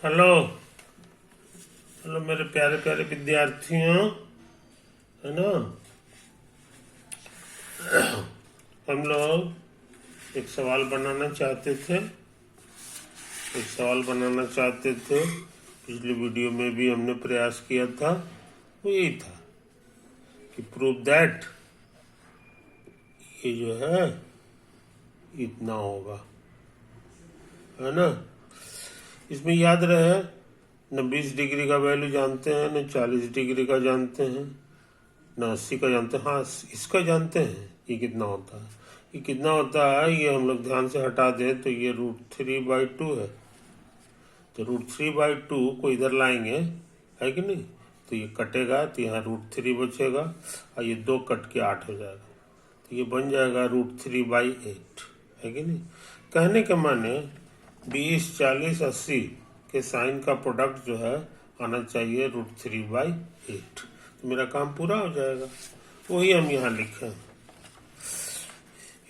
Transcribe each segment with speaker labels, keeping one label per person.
Speaker 1: Hello hello मेरे प्यारे प्यारे विद्यार्थियों, है ना। हम लोग एक सवाल बनाना चाहते थे। पिछली वीडियो में भी हमने प्रयास किया था। वो यही था कि प्रूव दैट ये जो है इतना होगा, है ना। इसमें याद रहे, न 20 डिग्री का वैल्यू जानते हैं, न 40 डिग्री का जानते हैं, न 80 का जानते हैं। हाँ, इसका जानते हैं ये कितना होता है। ये कितना होता है ये हम लोग ध्यान से हटा दें तो ये √3/2 है। तो √3/2 को इधर लाएंगे, है कि नहीं। तो ये कटेगा तो यहाँ √3 बचेगा और ये 2 कट के 8 हो जाएगा। तो ये बन जाएगा √3/8, है कि नहीं। कहने के माने 20, 40, 80 के साइन का प्रोडक्ट जो है आना चाहिए √3/8। तो मेरा काम पूरा हो जाएगा। वही हम यहाँ लिखे।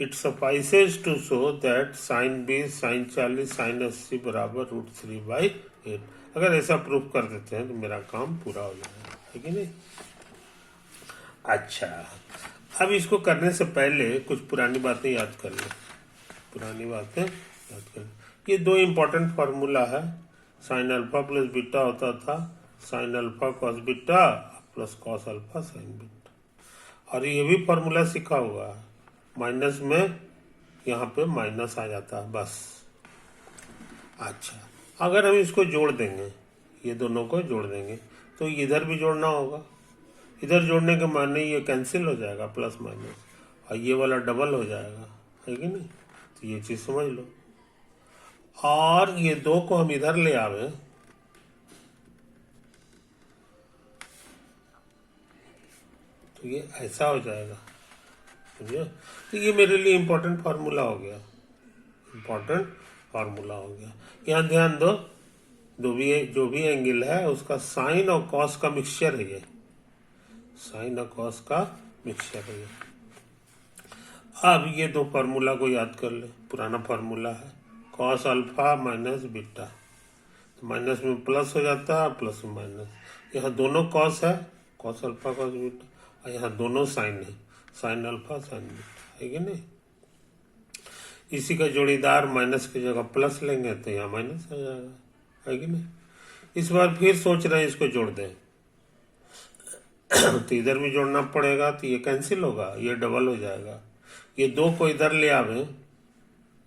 Speaker 1: It suffices to show that sine 20, sine 40, sine 80 बराबर √3/8। अगर ऐसा प्रूफ कर देते हैं तो मेरा काम पूरा हो जाएगा, है कि नहीं। अच्छा, अब इसको करने से पहले कुछ पुरानी बातें याद कर लें। ये 2 इंपॉर्टेंट फार्मूला है। साइन अल्फा प्लस बीटा होता था sine alpha cos beta plus cos alpha sign beta, और ये भी फार्मूला सीखा हुआ है। माइनस में यहाँ पे माइनस आ जाता है बस। अच्छा, अगर हम इसको जोड़ देंगे, ये दोनों को जोड़ देंगे तो इधर भी जोड़ना होगा। इधर जोड़ने के माने ये कैंसिल हो जाएगा प्लस माइनस, और ये वाला डबल हो जाएगा, है कि नहीं। तो ये चीज समझ लो। और ये 2 को हम इधर ले आवे तो ये ऐसा हो जाएगा, समझे। तो ये मेरे लिए इंपॉर्टेंट फार्मूला हो गया। यहाँ ध्यान दो, जो भी एंगल है उसका साइन और कॉस का मिक्सचर है ये। अब ये 2 फार्मूला को याद कर ले। पुराना फार्मूला है कॉस अल्फा माइनस बीटा। तो माइनस में प्लस हो जाता है, प्लस में माइनस। यहाँ दोनों कॉस है, कॉस अल्फा कॉस बीटा, और यहाँ दोनों साइन है, साइन अल्फा साइन बीटा, है कि नहीं। इसी का जोड़ीदार माइनस की जगह प्लस लेंगे तो यहाँ माइनस आ जाएगा, है कि नहीं। इस बार फिर सोच रहे हैं इसको जोड़ दें तो इधर भी जोड़ना पड़ेगा, तो ये कैंसिल होगा, ये डबल हो जाएगा। ये 2 को इधर ले आवे,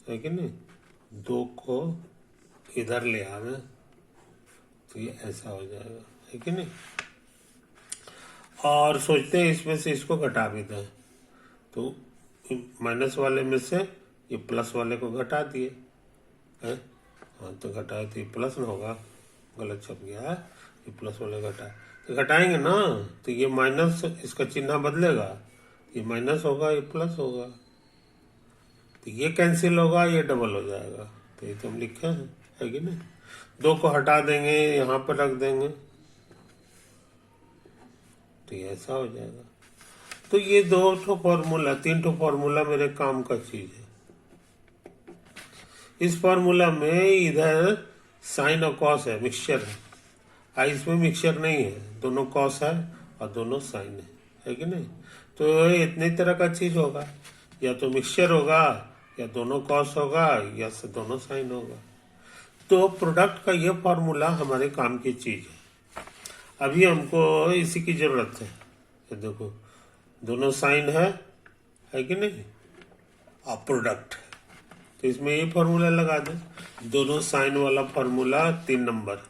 Speaker 1: है कि नहीं। 2 को इधर ले आवे तो ये ऐसा हो जाएगा, है कि नहीं। और सोचते हैं इसमें से इसको घटा भी दें, तो माइनस वाले में से ये प्लस वाले को घटा दिए है। हाँ, तो घटाए तो ये प्लस न होगा, गलत छप गया है। ये प्लस वाले घटाए तो घटाएंगे ना, तो ये माइनस, इसका चिन्ह बदलेगा, ये माइनस होगा, ये प्लस होगा। तो ये कैंसिल होगा, ये डबल हो जाएगा। तो ये तो हम लिखे हैं, है कि नहीं। 2 को हटा देंगे, यहाँ पर रख देंगे तो ये ऐसा हो जाएगा। तो ये 3 फार्मूला मेरे काम का चीज है। इस फार्मूला में इधर साइन और कॉस है, मिक्सचर है। इसमें मिक्सचर नहीं है, दोनों कॉस है और दोनों साइन है कि नहीं। तो इतने तरह का चीज होगा, या तो मिक्सचर होगा, या दोनों कॉस होगा, या दोनों साइन होगा। तो प्रोडक्ट का ये फार्मूला हमारे काम की चीज है। अभी हमको इसी की जरूरत है। ये देखो, दोनों साइन है कि नहीं, और प्रोडक्ट है। तो इसमें ये फार्मूला लगा दे, दोनों साइन वाला फार्मूला 3 नंबर।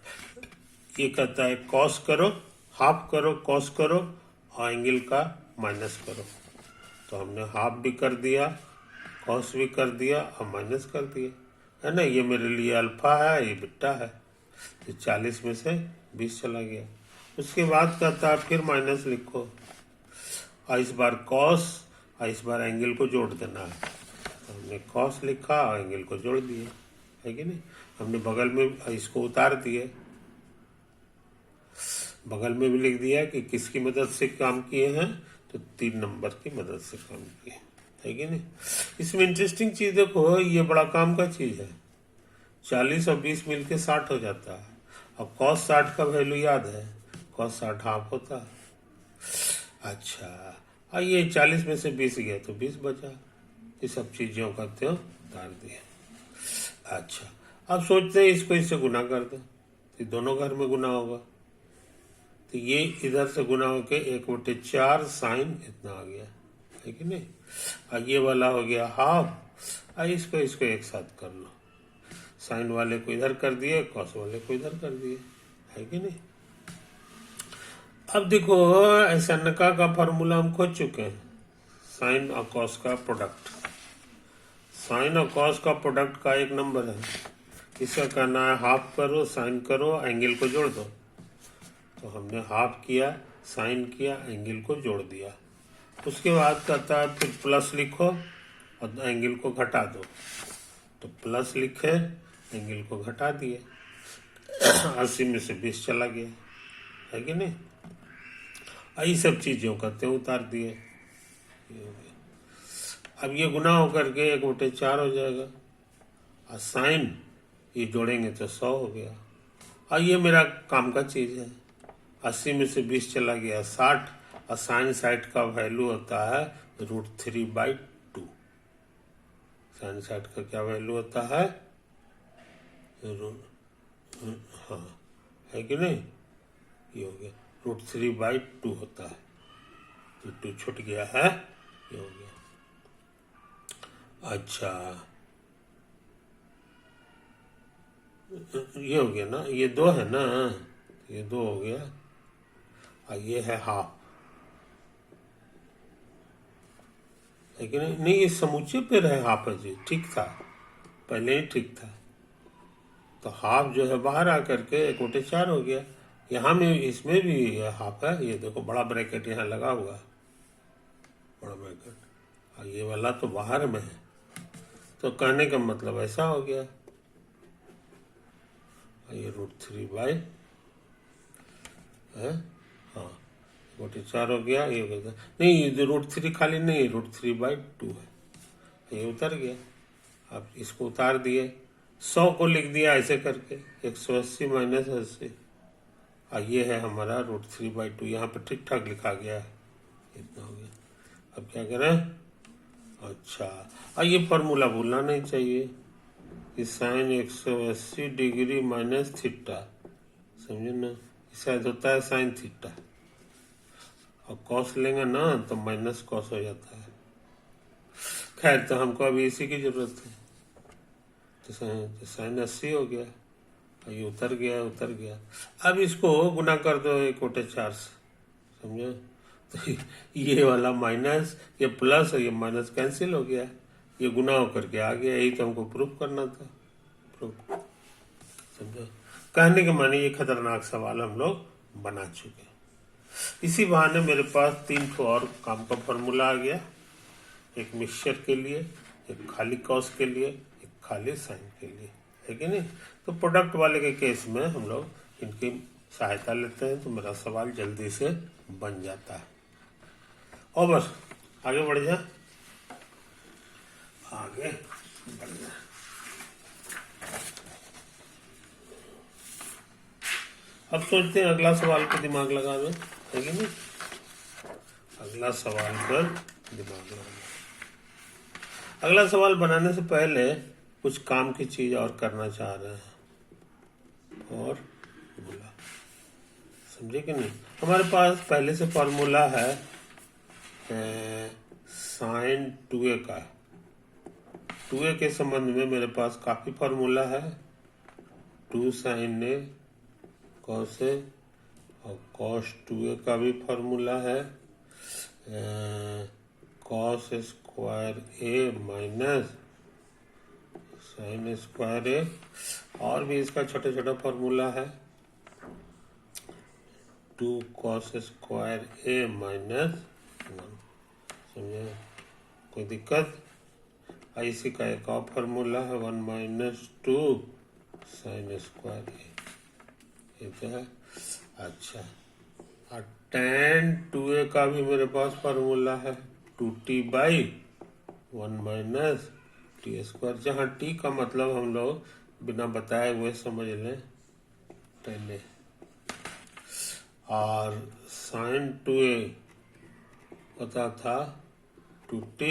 Speaker 1: ये कहता है कॉस करो, हाफ करो, कॉस करो, और एंगल का माइनस करो। तो हमने हाफ भी कर दिया, कॉस भी कर दिया और माइनस कर दिया, है ना। ये मेरे लिए अल्फा है, ये बीटा है। तो 40 में से 20 चला गया। उसके बाद कहता है फिर माइनस लिखो, और इस बार कॉस, और इस बार एंगल को जोड़ देना है। तो हमने कॉस लिखा और एंगल को जोड़ दिए, है कि नहीं। हमने बगल में इसको उतार दिए, बगल में भी लिख दिया कि किसकी मदद से काम किए हैं, तो 3 नंबर की मदद से काम किए, है कि नहीं। इसमें इंटरेस्टिंग चीज देखो, ये बड़ा काम का चीज है। 40 और 20 मिलके 60 हो जाता है। अब cos 60 का वैल्यू याद है, cos 60 हाफ होता है। अच्छा, ये 40 में से 20 गया तो 20 बचा। ये सब चीजों का त्यों उतार दिया। अच्छा, अब सोचते हैं इसको इससे गुना कर दो, तो दोनों घर में गुना होगा, तो ये इधर से गुना होके 1/4 साइन इतना आ गया, है कि नहीं। अब ये वाला हो गया हाफ। इसको इसको एक साथ कर लो, साइन वाले को इधर कर दिए, कॉस वाले को इधर कर दिए, है कि नहीं। अब देखो ऐसा का फॉर्मूला हम खोज चुके हैं, साइन और कॉस का प्रोडक्ट। साइन और कॉस का प्रोडक्ट का एक नंबर है, इसका करना है हाफ करो, साइन करो, एंगल को जोड़ दो। तो हमने हाफ किया, साइन किया, एंगल को जोड़ दिया। उसके बाद कहता है फिर प्लस लिखो और एंगल को घटा दो। तो प्लस लिखे, एंगल को घटा दिए, 80 में से 20 चला गया, है कि नहीं। ये सब चीजों करते उतार दिए, ये हो गया। अब ये गुना होकर के 1/4 हो जाएगा, और साइन ये जोड़ेंगे तो 100 हो गया। और ये मेरा काम का चीज है, 80 में से 20 चला गया 60, और साइन 60 का वैल्यू होता है √3/2। साइन 60 का क्या वैल्यू होता है, हाँ, है कि नहीं। ये हो गया √3/2 होता है, तो 2 छूट गया है, ये हो गया। अच्छा, ये हो गया ना, ये 2 है ना, ये 2 हो गया, और ये है हाफ, है कि नहीं। नहीं, ये समूचे पे रहे हाफ है जी, ठीक था, पहले ही ठीक था। तो हाफ जो है बाहर आकर के 1/4 हो गया। यहाँ में इसमें भी हाफ है, ये देखो बड़ा ब्रैकेट यहाँ लगा हुआ है, बड़ा ब्रैकेट, और ये वाला तो बाहर में है। तो कहने का मतलब ऐसा हो गया, ये √3 है, हाँ 1/4 हो गया, ये हो गया। नहीं, ये √3 खाली नहीं, √3/2 है, ये उतर गया। अब इसको उतार दिए, 100 को लिख दिया ऐसे करके, 180 - 80, और ये है हमारा √3/2, यहाँ पे ठीक ठाक लिखा गया है, इतना हो गया। अब क्या करें, अच्छा, ये फॉर्मूला भूलना नहीं चाहिए कि साइन 180 डिग्री माइनस थीटा, समझे ना, शायद होता है साइन थीटा, और कॉस लेंगे ना तो माइनस कॉस हो जाता है। खैर, तो हमको अभी इसी की जरूरत है, तो साइन 80 हो गया, और ये उतर गया। अब इसको गुना कर दो 1/4 से, समझे। तो ये वाला माइनस, ये प्लस और ये माइनस कैंसिल हो गया, ये गुना होकर के आ गया। यही तो हमको प्रूफ करना था, प्रूफ, समझे। कहने के माने ये खतरनाक सवाल हम लोग बना चुके। इसी बहाने मेरे पास 3 ठो और काम का फॉर्मूला आ गया, एक मिक्सचर के लिए, एक खाली कॉस के लिए, एक खाली साइन के लिए, है कि नहीं। तो प्रोडक्ट वाले के केस में हम लोग इनकी सहायता लेते हैं, तो मेरा सवाल जल्दी से बन जाता है। और बस आगे बढ़ जा, आगे बढ़ जा। अब सोचते हैं अगला सवाल पर दिमाग लगा दो, है कि नहीं। अगला सवाल पर दिमाग लगा। अगला सवाल बनाने से पहले कुछ काम की चीज और करना चाह रहे हैं, और बोला, समझे कि नहीं। हमारे पास पहले से फॉर्मूला है साइन 2a का। 2a के संबंध में मेरे पास काफी फॉर्मूला है, 2 sin a cos a, और cos 2a का भी फॉर्मूला है, cos square a minus sine square a, और भी इसका छोटा छोटा फॉर्मूला है, 2 cos स्क्वायर a माइनस 1, समझे, कोई दिक्कत। इसी का एक और फॉर्मूला है 1 - 2 साइन स्क्वायर a, ये तो है। अच्छा, और tan 2a का भी मेरे पास फॉर्मूला है 2t/1 - t स्क्वायर, जहाँ t का मतलब हम लोग बिना बताए हुए समझ लें 10a और साइन 2a होता था 2t,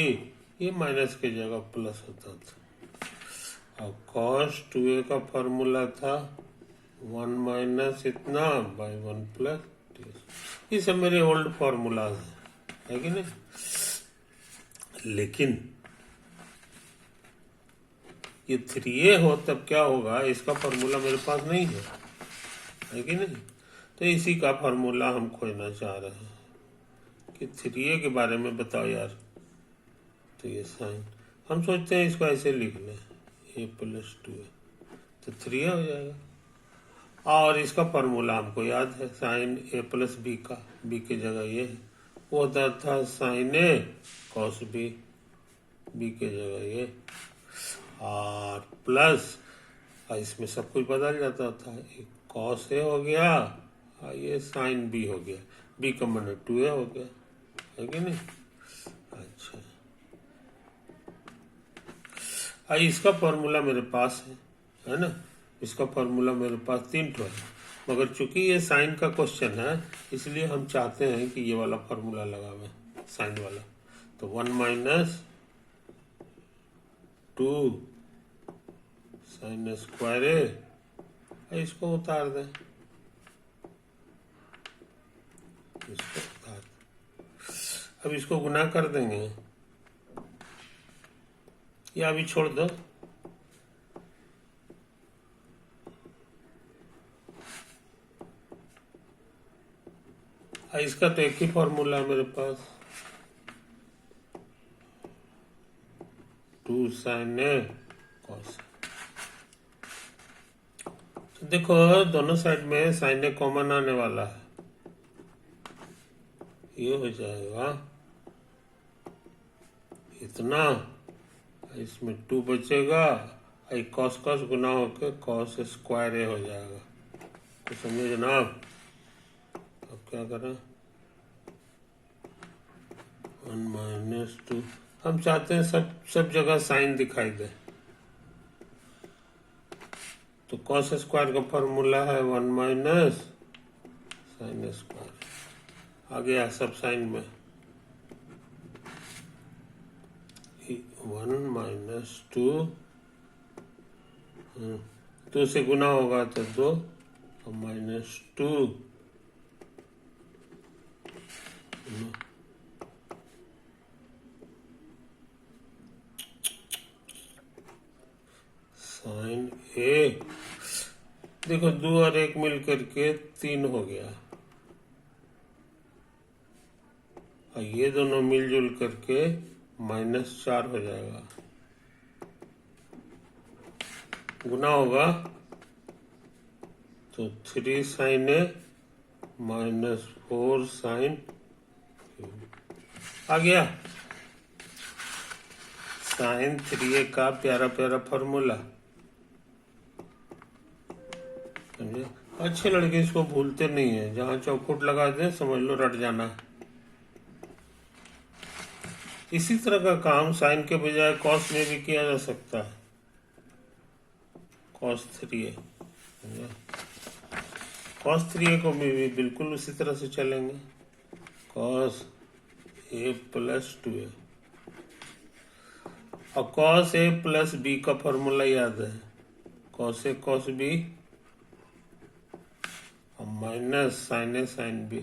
Speaker 1: ये माइनस की जगह प्लस होता था। और cos 2a का फॉर्मूला था 1 माइनस इतना बाई 1 प्लस टी। ये सब मेरे ओल्ड फॉर्मूलाज है कि नहीं? लेकिन ये 3a हो तब क्या होगा, इसका फॉर्मूला मेरे पास नहीं है कि नहीं? तो इसी का फॉर्मूला हम खोजना चाह रहे हैं कि 3a के बारे में बताओ यार। तो ये साइन हम सोचते हैं इसको ऐसे लिख लें a प्लस 2a, तो 3a हो जाएगा। और इसका फॉर्मूला हमको याद है साइन a प्लस b का, b की जगह ये है, वो होता था sine a cos b, b की जगह ये, और प्लस इसमें सब कुछ बदल जाता था, एक कॉस ए हो गया और ये साइन बी हो गया, बी का मन 2a हो गया, है कि नहीं? अच्छा, इसका फॉर्मूला मेरे पास है ना? इसका फॉर्मूला मेरे पास 3 ठो है, मगर चूंकि ये साइन का क्वेश्चन है इसलिए हम चाहते हैं कि ये वाला फॉर्मूला लगावे, साइन वाला। तो 1 माइनस 2 साइन स्क्वायर ए, इसको उतार दें, इसको उतार दें। अब इसको गुना कर देंगे या अभी छोड़ दो, इसका तो एक ही फॉर्मूला है मेरे पास, 2 साइन ए कॉस। तो देखो दोनों साइड में साइन ए कॉमन आने वाला है, ये हो जाएगा इतना, इसमें 2 बचेगा, कॉस कॉस गुना होकर कॉस स्क्वायर ए हो जाएगा। तो समझे जनाब? अब क्या करें, 1 माइनस 2, हम चाहते हैं सब जगह साइन दिखाई दे, तो कॉस स्क्वायर का फॉर्मूला है 1 माइनस साइन स्क्वायर, आ गया सब साइन में, 1 माइनस 2, 2 से गुना होगा तो 2 और माइनस 2, साइन ए, देखो 2 और 1 मिल करके 3 हो गया, और ये दोनों मिलजुल करके -4 हो जाएगा, गुना होगा तो 3 साइन ए -4 साइन आ गया। साइन 3a का प्यारा प्यारा फॉर्मूला, समझे? अच्छे लड़के इसको भूलते नहीं है, जहां चौखुट लगा दे समझ लो रट जाना। इसी तरह का काम साइन के बजाय कॉस में भी किया जा सकता है, कॉस 3a, कॉस 3a को भी बिल्कुल उसी तरह से चलेंगे, कॉस a प्लस 2a, और कॉस a प्लस b का फॉर्मूला याद है, कॉस a कॉस b और minus sine a sine b,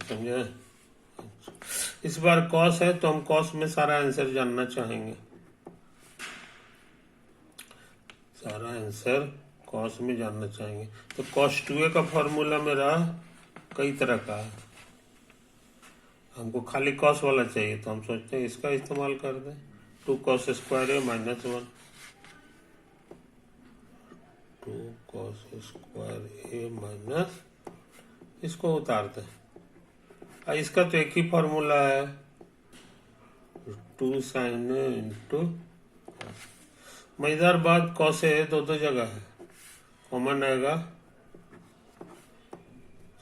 Speaker 1: समझे? इस बार कॉस है तो हम कॉस में सारा आंसर जानना चाहेंगे, सारा आंसर कॉस में जानना चाहेंगे। तो कॉस 2a का फॉर्मूला मेरा कई तरह का है, हमको खाली कॉस वाला चाहिए तो हम सोचते हैं इसका इस्तेमाल कर दें, 2 कॉस स्क्वायर ए -1, 2 कॉस स्क्वायर ए माइनस, इसको उतार दें, इसका तो एक ही फॉर्मूला है, 2 साइन ए इंटू, मजेदार बात कॉस ए दो जगह है, कॉमन आएगा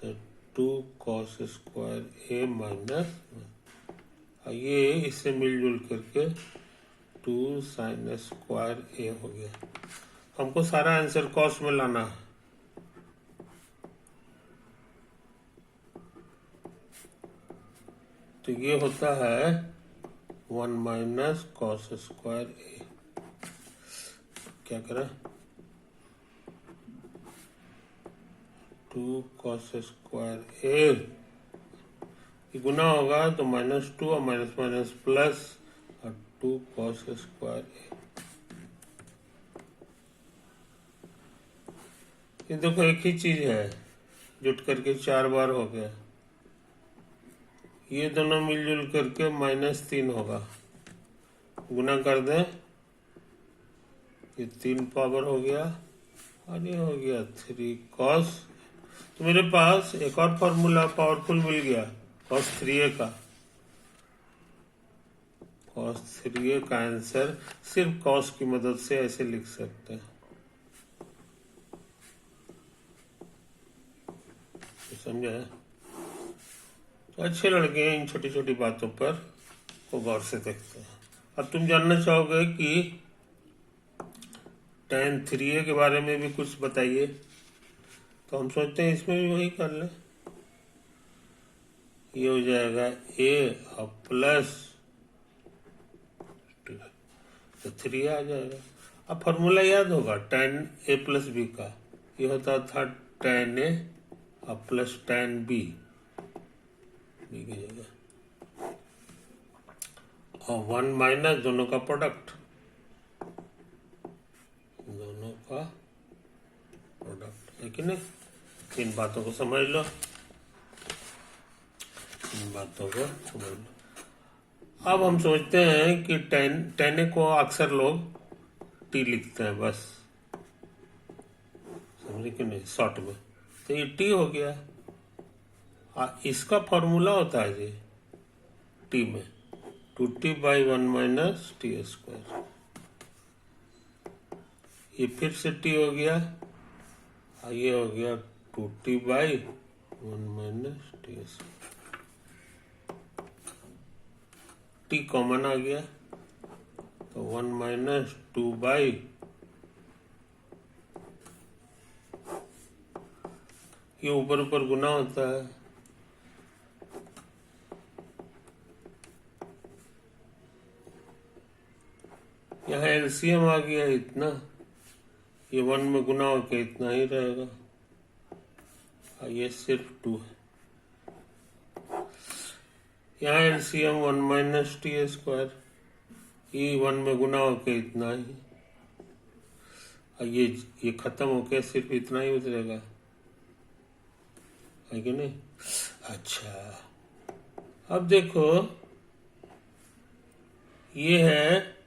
Speaker 1: तो 2 कॉस स्क्वायर ए माइनस, ये इससे मिलजुल करके 2 साइन स्क्वायर ए हो गया। हमको सारा आंसर कॉस में लाना है। तो ये होता है 1 माइनस कॉस स्क्वायर ए। क्या करें, 2 कॉस स्क्वायर ए, गुना होगा तो -2 और माइनस माइनस प्लस और 2 कॉस स्क्वायर ए। ये देखो एक ही चीज है, जुट करके 4 बार हो गया। ये दोनों मिलजुल करके -3 होगा, गुना कर दें, ये 3 पावर हो गया और ये हो गया 3 कॉस। तो मेरे पास एक और फॉर्मूला पावरफुल मिल गया कॉस 3a का। कॉस 3a का आंसर सिर्फ कॉस की मदद से ऐसे लिख सकते हैं। समझा? तो अच्छे लड़के हैं, इन छोटी छोटी बातों पर को गौर से देखते हैं। अब तुम जानना चाहोगे कि tan 3a के बारे में भी कुछ बताइए, तो हम सोचते हैं इसमें भी वही कर ले। ये हो जाएगा a और प्लस तो 3 आ जाएगा। अब फॉर्मूला याद होगा tan a प्लस b का, ये होता था tan a और प्लस tan b की जगह, और 1 माइनस दोनों का प्रोडक्ट, दोनों का प्रोडक्ट है कि नहीं। इन बातों को समझ लो, इन बातों को समझ लो। अब हम सोचते हैं कि tan a को अक्सर लोग t लिखते हैं बस, समझे कि नहीं, शॉर्ट में। तो ये t हो गया, इसका फॉर्मूला होता है जी t में 2t by 1 minus t square. ये फिर से t हो गया, और ये हो गया 2t by 1 minus t square. t common आ गया तो 1 माइनस 2 बाई, ये ऊपर ऊपर गुना होता है, यहाँ एलसीएम आ गया इतना, ये 1 में गुना होकर इतना ही रहेगा, और ये सिर्फ 2 है। यहाँ एलसीएम 1 माइनस टी स्क्वायर, ये 1 में गुना होकर इतना ही, और ये खत्म होकर सिर्फ इतना ही उतरेगा, है कि नहीं। अच्छा, अब देखो ये है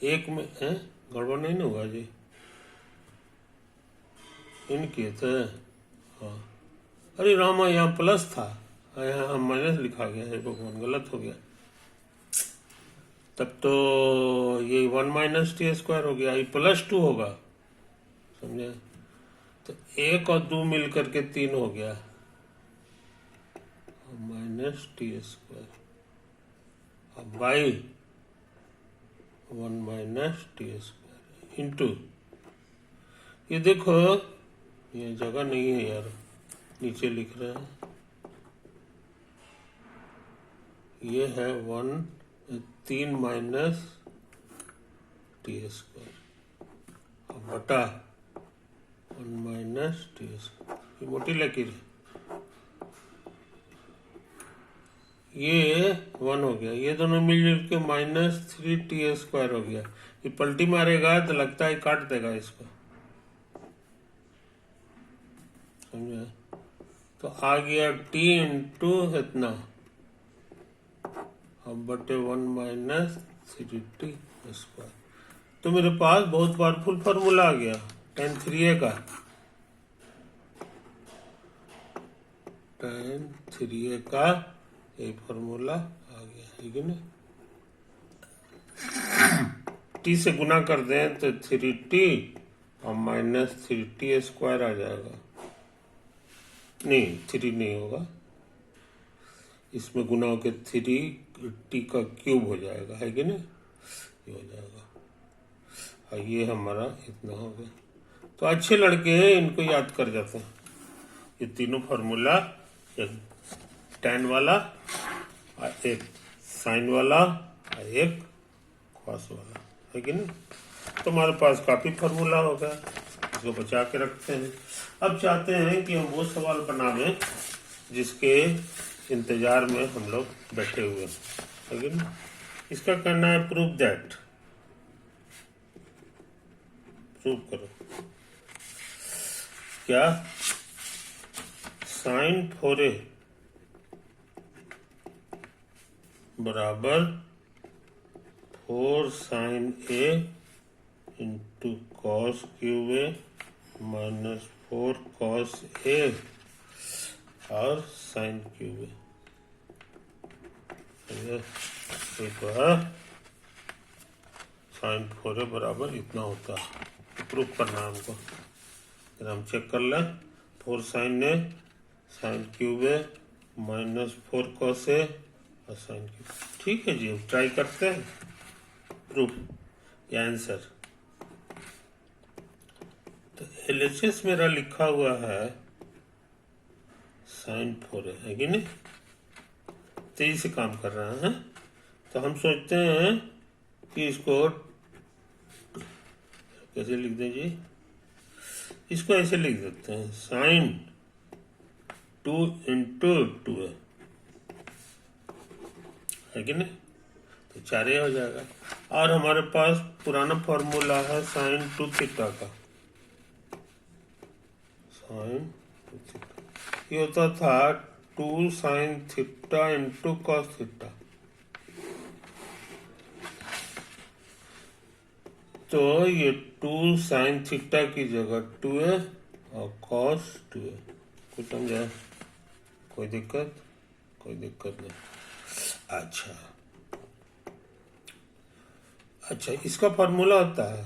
Speaker 1: एक में है, गड़बड़ नहीं ना होगा जी, इनके थे, हाँ, अरे रामा यहाँ प्लस था, यहाँ माइनस लिखा गया है, भगवान गलत हो गया। तब तो ये 1 माइनस टी स्क्वायर हो गया, ये +2 होगा, समझे। तो 1 और 2 मिल करके 3 हो गया, माइनस टी स्क्वायर, अब by 1 minus t square into, ये देखो ये जगह नहीं है यार, नीचे लिख रहे हैं, ये है 3 माइनस टी स्क्वायर बटा 1 माइनस टी स्क्वायर, ये मोटी लकीर है, ये 1 हो गया, ये दोनों मिलजुल के -3t स्क्वायर हो गया। ये पलटी मारेगा तो लगता है काट देगा इसको, समझे। तो आ गया t इंटू इतना, अब बटे 1 माइनस 3t स्क्वायर। तो मेरे पास बहुत पावरफुल फॉर्मूला आ गया tan 3a का, tan 3a का ये फॉर्मूला आ गया, है कि नहीं। t से गुना कर दें तो 3t और -3t स्क्वायर आ जाएगा, नहीं 3 नहीं होगा, इसमें गुना होकर 3t का क्यूब हो जाएगा, है कि नहीं, ये हो जाएगा, और ये हमारा इतना हो गया। तो अच्छे लड़के हैं, इनको याद कर जाते हैं। ये तीनों फॉर्मूला, एक tan वाला और एक साइन वाला और एक कॉस वाला, है कि नहीं। तो हमारे पास काफी फॉर्मूला हो गया, इसको बचा के रखते हैं। अब चाहते हैं कि हम वो सवाल बनावें जिसके इंतजार में हम लोग बैठे हुए हैं, है कि नहीं। इसका करना है प्रूव दैट। प्रूव करो क्या साइन 4a बराबर 4 sine a into cos cube a minus 4 cos a और साइन क्यूब a। ये तो है साइन 4a बराबर इतना होता है। तो प्रूफ करना है हमको। फिर हम चेक कर लें, 4 sine a sine cube a minus 4 cos a और साइन क्यूब। ठीक है जी, अब ट्राई करते हैं प्रूफ या आंसर। तो LHS मेरा लिखा हुआ है साइन 4a, है कि नहीं। तेजी से काम कर रहा है। तो हम सोचते हैं कि इसको कैसे लिख दें जी, इसको ऐसे लिख देते हैं साइन 2 इंटू 2a, है कि नहीं। तो 4a हो जाएगा। और हमारे पास पुराना फॉर्मूला है साइन 2 थीटा का। साइन 2 थीटा ये होता था 2 sine theta into cos theta. तो ये 2 साइन थीटा की जगह 2a और कॉस 2a। कुछ समझा? कोई दिक्कत? कोई दिक्कत नहीं। अच्छा, इसका फॉर्मूला होता है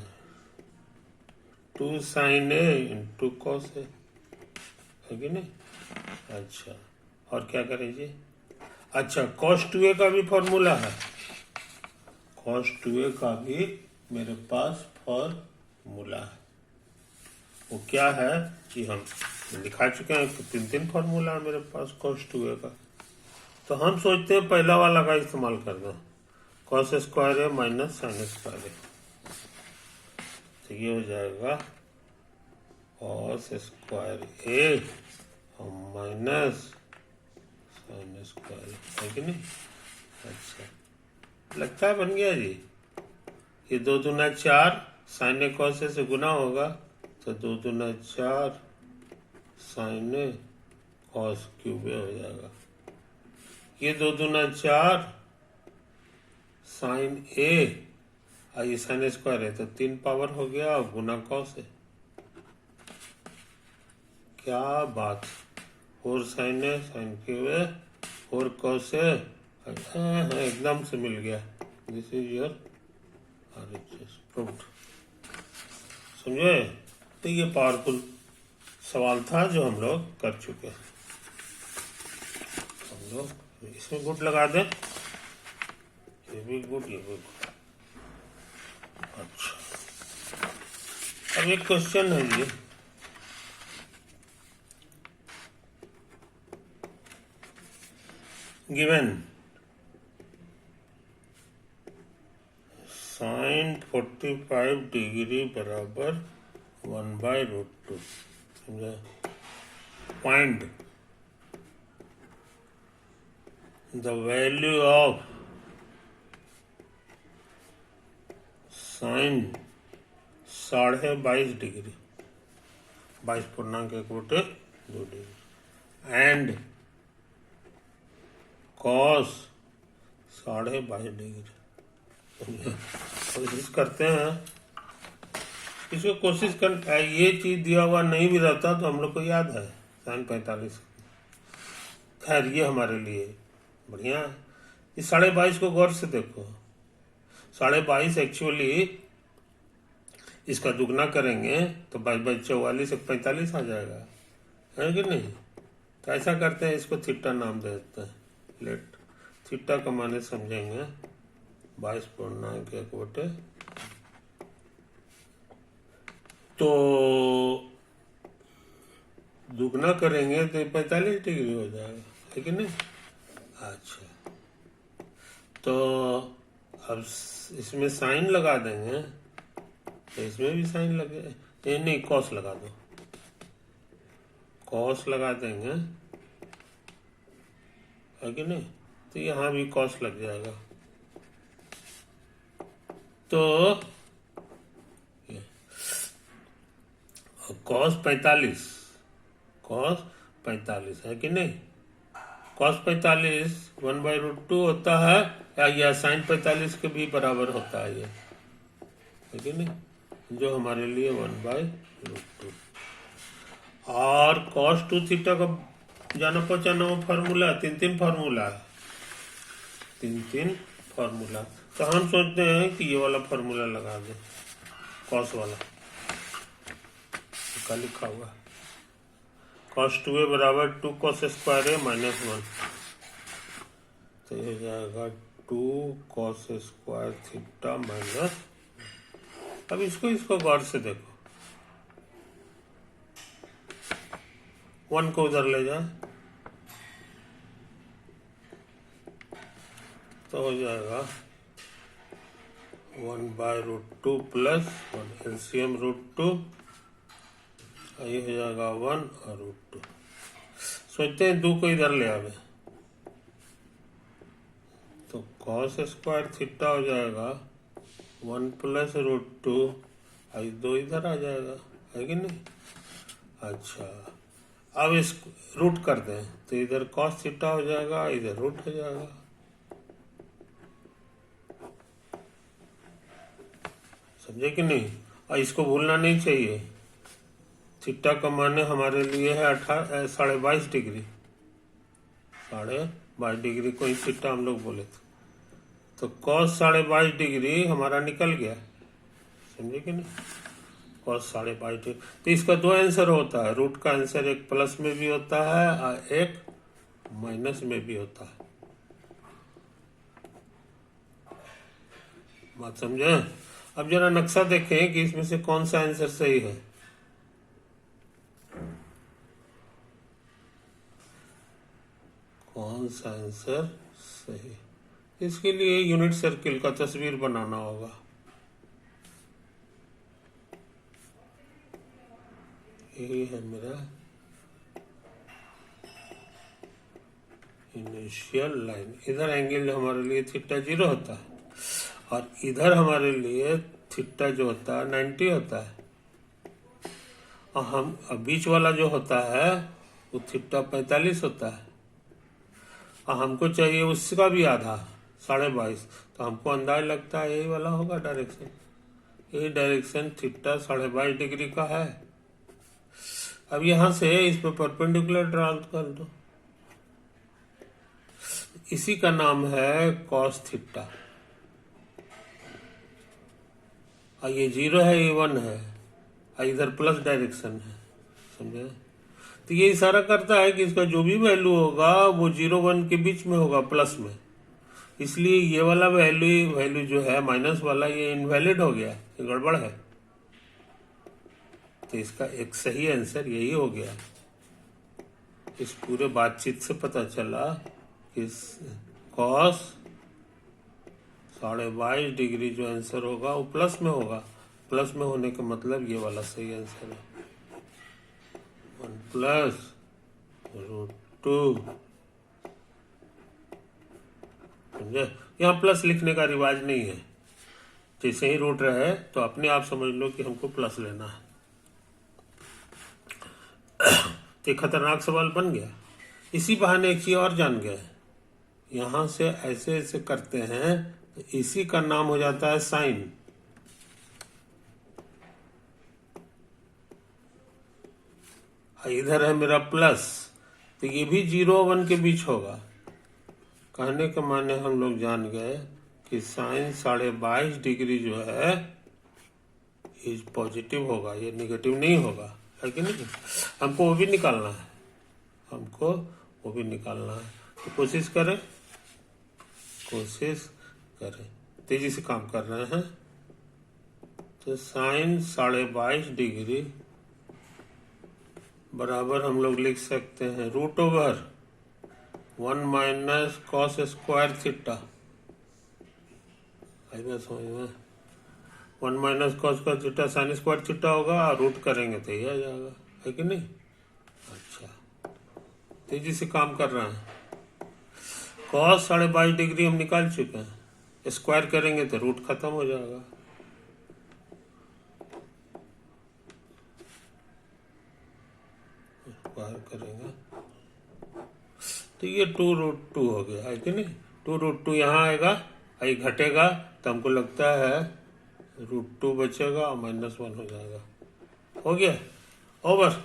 Speaker 1: 2 sine a into cos a, है कि नहीं। अच्छा, और क्या करें जी। अच्छा, cos 2a का भी फॉर्मूला है। cos 2a का भी मेरे पास फॉर्मूला है। वो क्या है कि हम लिखा चुके हैं। 3 फॉर्मूला है मेरे पास cos 2a का। तो हम सोचते हैं पहला वाला का इस्तेमाल करना, cos square a minus sine square a। तो ये हो जाएगा cos स्क्वायर a और माइनस साइन स्क्वायर, है कि नहीं। अच्छा, लगता है बन गया जी। ये 2 दूना 4 साइन ए कॉस ए से गुना होगा, तो 2 दूना 4 साइन ए कॉस क्यूब ए हो जाएगा। ये 2 दूना 4 साइन ए और ये साइन स्क्वायर है तो 3 पावर हो गया और गुना कॉस है। क्या बात, 4 साइन है साइन क्यूब है 4 कॉस है, एकदम से मिल गया। This is your RHS proved. समझे। तो ये पावरफुल सवाल था जो हम लोग कर चुके हैं। हम लोग इसमें गुड लगा दें, ये भी गुड, ये भी गुड। अच्छा, अब एक क्वेश्चन है ये, गिवन साइन 45 डिग्री बराबर 1/√2। समझा। Find the value of sine 22.5 degree 22.1 degree and cos 22.5 degree. कोशिश करते हैं इसको, कोशिश कर। ये चीज दिया हुआ नहीं भी रहता तो हम लोग को याद है साइन 45। खैर ये हमारे लिए बढ़िया है। इस 22.5 को गौर से देखो। 22.5 एक्चुअली इसका दुगना करेंगे तो 22/44 से 45 आ जाएगा, है कि नहीं। तो ऐसा करते हैं, इसको थीटा नाम दे देते हैं। लेट थीटा का माने समझेंगे 22.1 तो दुगना करेंगे तो 45 डिग्री हो जाएगा, है कि नहीं। अच्छा, तो अब इसमें साइन लगा देंगे, तो इसमें भी साइन लगे, ये नहीं कॉस लगा दो, कॉस लगा देंगे, है कि नहीं। तो यहाँ भी कॉस लग जाएगा, तो कॉस 45, कॉस 45 है कि नहीं। कॉस 45 1/√2 होता है, या साइन 45 के भी बराबर होता है ये, है कि नहीं, जो हमारे लिए 1/√2। और कॉस 2 थीटा का जाना पहचाना वो फार्मूला 3 फार्मूला है, 3 फार्मूला। तो हम सोचते हैं कि ये वाला फार्मूला लगा दें, कॉस वाला का लिखा हुआ cos 2a बराबर 2 cos स्क्वायर a -1, तो ये जाएगा 2 cos स्क्वायर थीटा माइनस। अब इसको गौर से देखो, 1 को उधर ले जाए तो हो जाएगा 1/√2 प्लस 1 एलसीएम √2, ये हो जाएगा 1 और √2। सोचते हैं 2 को इधर ले आवे, तो cos स्क्वायर थीटा हो जाएगा 1 प्लस √2, 2 इधर आ जाएगा, है कि नहीं। अच्छा, अब इस रूट कर दें तो इधर cos थीटा हो जाएगा, इधर रूट हो जाएगा। समझे कि नहीं। और इसको भूलना नहीं चाहिए, थीटा का मान हमारे लिए है 22.5 डिग्री, 22.5 डिग्री को ही थीटा हम लोग बोले थे, तो cos 22.5 डिग्री हमारा निकल गया, समझे कि नहीं। cos 22.5 डिग्री, तो इसका 2 आंसर होता है, रूट का आंसर एक प्लस में भी होता है और एक माइनस में भी होता है, बात समझे। अब जरा नक्शा देखें कि इसमें से कौन सा आंसर सही है। कौन सा आंसर सही, इसके लिए यूनिट सर्किल का तस्वीर बनाना होगा। यही है मेरा इनिशियल लाइन, इधर एंगल हमारे लिए थीटा 0 होता है और इधर हमारे लिए थीटा जो होता है 90 होता है, और हम बीच वाला जो होता है वो थीटा 45 होता है, और हमको चाहिए उसका भी आधा 22.5, तो हमको अंदाज लगता है यही वाला होगा डायरेक्शन, यही डायरेक्शन थीटा 22.5 डिग्री का है। अब यहां से इस पर परपेंडिकुलर ड्रा कर दो, इसी का नाम है कॉस थीटा, और ये 0 है, ये 1 है, और इधर प्लस डायरेक्शन है, समझे। तो ये इशारा करता है कि इसका जो भी वैल्यू होगा वो 0-1 के बीच में होगा, प्लस में, इसलिए ये वाला वैल्यू जो है माइनस वाला, ये इनवैलिड हो गया, ये गड़बड़ है, तो इसका एक सही आंसर यही हो गया। इस पूरे बातचीत से पता चला कि कॉस 22.5 डिग्री जो आंसर होगा वो प्लस में होगा, प्लस में होने का मतलब ये वाला सही आंसर है, 1 प्लस √2, समझे। यहाँ प्लस लिखने का रिवाज नहीं है, जैसे ही रूट रहे तो अपने आप समझ लो कि हमको प्लस लेना है। तो खतरनाक सवाल बन गया। इसी बहाने एक चीज और जान गए, यहां से ऐसे ऐसे करते हैं तो इसी का नाम हो जाता है साइन। इधर है मेरा प्लस, तो ये भी 0-1 के बीच होगा, कहने के माने हम लोग जान गए कि साइन 22.5 डिग्री जो है ये पॉजिटिव होगा, ये नेगेटिव नहीं होगा, है कि नहीं। हमको वो भी निकालना है, हमको वो भी निकालना है, तो कोशिश करें, तेजी से काम कर रहे हैं। तो साइन 22.5 डिग्री बराबर हम लोग लिख सकते हैं root over 1 minus cos square theta. आई बात समझ में? 1 माइनस कॉस का थीटा साइन स्क्वायर थीटा होगा, रूट करेंगे तो ये आ जाएगा, है कि नहीं? अच्छा, तेजी से काम कर रहा है। कॉस 22.5 डिग्री हम निकाल चुके हैं, स्क्वायर करेंगे तो रूट खत्म हो जाएगा। स्क्वायर करेंगे तो ये 2√2 हो गया, है कि नहीं? 2√2 यहाँ आएगा, आई घटेगा तो हमको लगता है √2 बचेगा और -1 हो जाएगा। हो गया, ओवर।